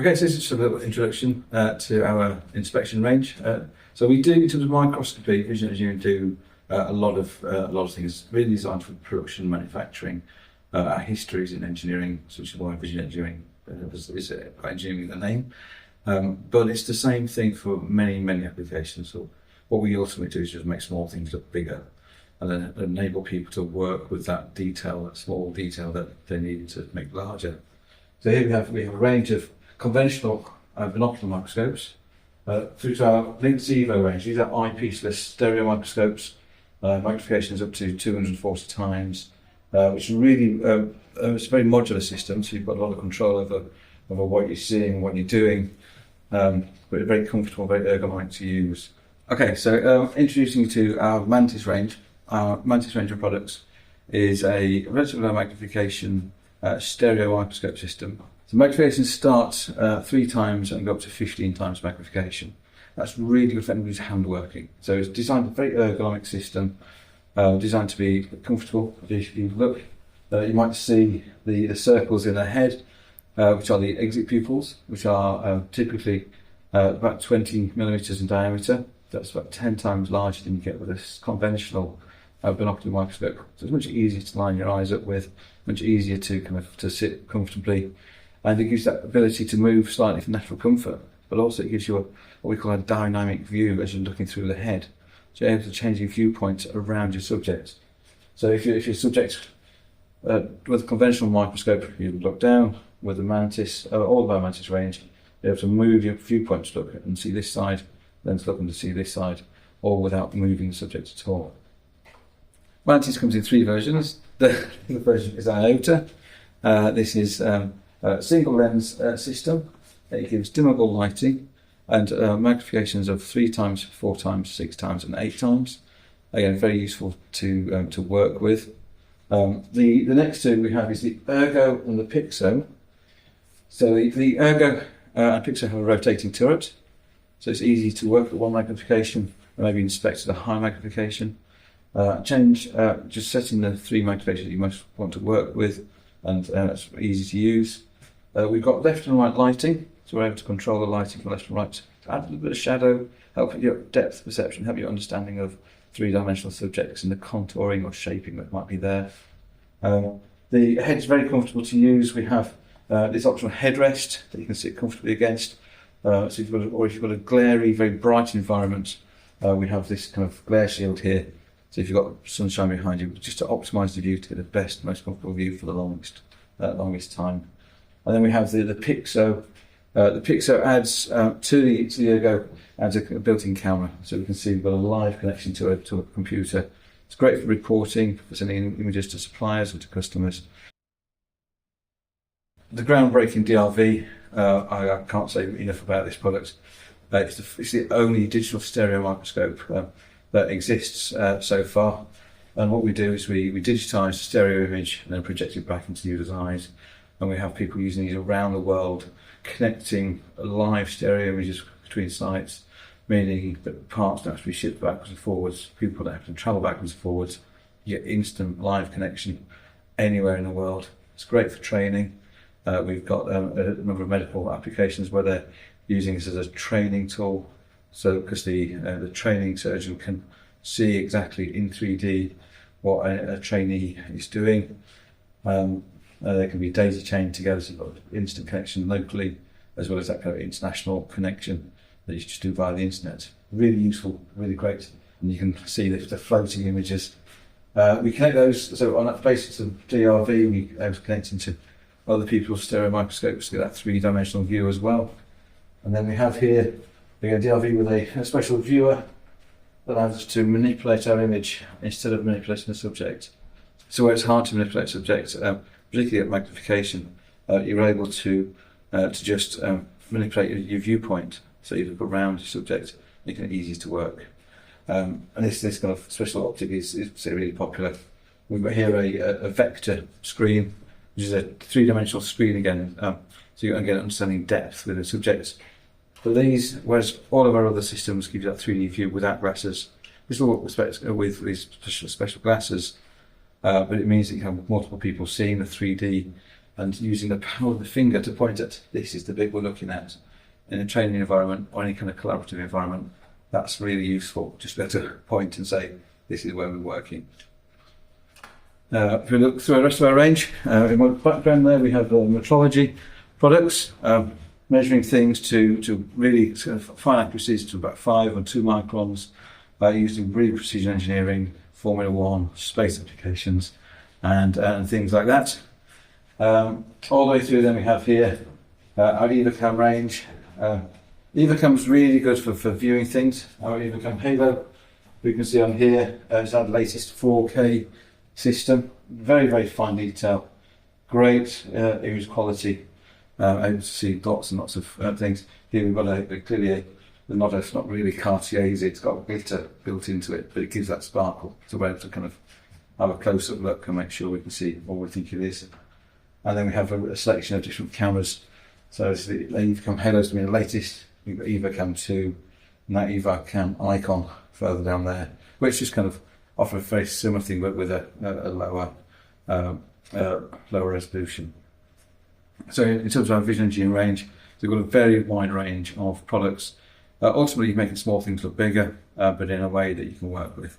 Okay, so this is just a little introduction to our inspection range. So we do, in terms of microscopy, vision engineering do a lot of things really designed for production, manufacturing. Our history is in engineering, which is why vision engineering is engineering in the name. But it's the same thing for many applications. So what we ultimately do is just make small things look bigger, and then enable people to work with that detail, that small detail that they need to make larger. So here we have a range of conventional binocular microscopes through to our Lynx range. These are eyepiece-less stereo microscopes, magnifications up to 240 times, which is really it's a very modular system, so you've got a lot of control over what you're seeing, what you're doing, but very comfortable, very ergonomic to use. Okay, so introducing you to our Mantis range. Our Mantis range of products is a relatively low magnification stereo microscope system. So magnification starts 3 times and go up to 15 times magnification. That's really good for anyone who's hand working. So it's designed a very ergonomic system, designed to be comfortable. If you look, you might see the circles in the head, which are the exit pupils, which are typically about 20 millimeters in diameter. That's about 10 times larger than you get with a conventional binocular microscope. So it's much easier to line your eyes up with, much easier to sit comfortably, and it gives that ability to move slightly for natural comfort, but also it gives you what we call a dynamic view as you're looking through the head. So you're able to change your viewpoint around your subject. So if your subject with a conventional microscope, you look down. With the Mantis, all of our Mantis range, you're able to move your viewpoint to look and see this side, then to look and to see this side, all without moving the subject at all. Mantis comes in 3 versions. The version is iota. This is a single lens system. It gives dimmable lighting and magnifications of 3 times, 4 times, 6 times, and 8 times. Again, very useful to work with. The next 2 we have is the Ergo and the Pixo. So the Ergo and Pixo have a rotating turret, so it's easy to work at 1 magnification, or maybe inspect at a high magnification. Just setting the 3 magnifications you most want to work with, and it's easy to use. We've got left and right lighting, so we're able to control the lighting from left and right to add a little bit of shadow, help with your depth perception, help your understanding of 3-dimensional subjects and the contouring or shaping that might be there. The head's very comfortable to use. We have this optional headrest that you can sit comfortably against. So if you've got a glary, very bright environment, we have this kind of glare shield here. So if you've got sunshine behind you, just to optimise the view to get the best, most comfortable view for the longest time. And then we have the Pixo. The Pixo adds to the Ergo, adds a built-in camera, so we can see we've got a live connection to a computer. It's great for reporting, for sending images to suppliers or to customers. The groundbreaking DRV, I can't say enough about this product. It's the only digital stereo microscope that exists so far. And what we do is we digitise the stereo image and then project it back into the user's eyes. And we have people using these around the world, connecting live stereo images between sites, meaning that parts don't have to be shipped backwards and forwards, people don't have to travel backwards and forwards. You get instant live connection anywhere in the world. It's great for training. We've got a number of medical applications where they're using this as a training tool, so because the training surgeon can see exactly in 3D what a trainee is doing. They can be daisy chained together, so you've got instant connection locally, as well as that kind of international connection that you just do via the internet. Really useful, really great, and you can see the floating images. We connect those, so on that basis of DRV, we are able to connect into other people's stereo microscopes to get that 3-dimensional view as well. And then we have here DRV with a special viewer that allows us to manipulate our image instead of manipulating the subject. So where it's hard to manipulate subjects, particularly at magnification, you're able to just manipulate your viewpoint. So you look around your subject, making it easy to work. And this kind of special optic is really popular. We've got here a vector screen, which is a 3-dimensional screen again, so you can get understanding depth with the subjects. But these, whereas all of our other systems give you that 3D view without glasses, this will expect with these special glasses, but it means that you have multiple people seeing the 3D and using the power of the finger to point at this is the bit we're looking at in a training environment or any kind of collaborative environment. That's really useful, just be able to point and say this is where we're working. If we look through the rest of our range, in my background there we have metrology products, measuring things to really sort of fine accuracies to about 5 or 2 microns, using really precision engineering, Formula 1, space applications, and things like that. All the way through then we have here our EvaCam range. EvaCam's really good for viewing things. Our EvaCam Halo, we can see on here, it's our latest 4K system. Very, very fine detail, great image quality, able to see lots and lots of things. Here we've got clearly it's not really Cartier, is it? It's got glitter built into it, but it gives that sparkle. So we're able to kind of have a close-up look and make sure we can see what we think it is. And then we have a selection of different cameras. So it's the EvaCam Halo's been the latest. We've got EvaCam 2 and that EvaCam icon further down there, which just kind of offer a very similar thing but with a lower resolution. So in terms of our vision engineering range, we've got a very wide range of products. Ultimately making small things look bigger, but in a way that you can work with.